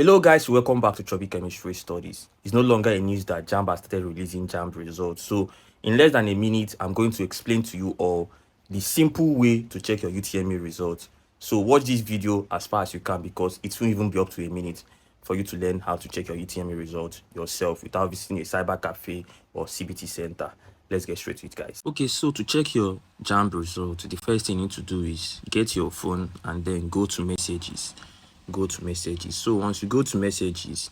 Hello guys, welcome back to Chubby Chemistry Studies. It's no longer a news that JAMB has started releasing JAMB results. So in less than a minute, I'm going to explain to you all the simple way to check your UTME results. So watch this video as far as you can because it won't even be up to a minute for you to learn how to check your UTME results yourself without visiting a cyber cafe or CBT center. Let's get straight to it, guys. Okay, so to check your JAMB result, the first thing you need to do is get your phone and then go to messages. So once you go to messages,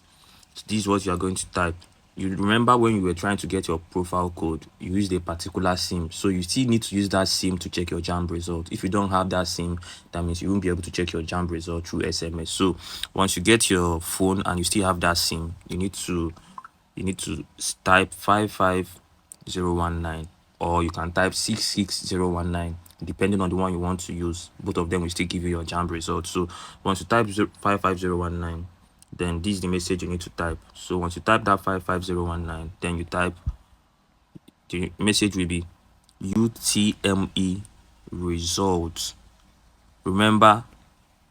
this is what you are going to type. You remember when you were trying to get your profile code, you used a particular SIM, so you still need to use that SIM to check your JAMB result. If you don't have that SIM, that means you won't be able to check your JAMB result through SMS. So once you get your phone and you still have that SIM, you need to type 55019, or you can type 66019, depending on the one you want to use. Both of them will still give you your JAMB result. So once you type 55019, then this is the message you need to type. So once you type that 55019, then you type, the message will be UTME results. Remember,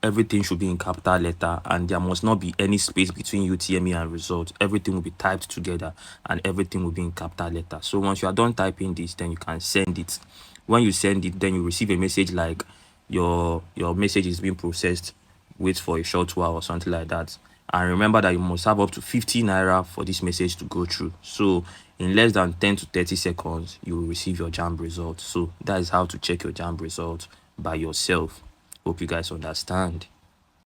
everything should be in capital letter and there must not be any space between UTME and results. Everything will be typed together and everything will be in capital letter. So once you are done typing this, then you can send it. When you send it, then you receive a message like your message is being processed, wait for a short while or something like that. And remember that you must have up to 50 naira for this message to go through. So in less than 10 to 30 seconds, you will receive your JAMB result. So that is how to check your JAMB result by yourself. Hope you guys understand.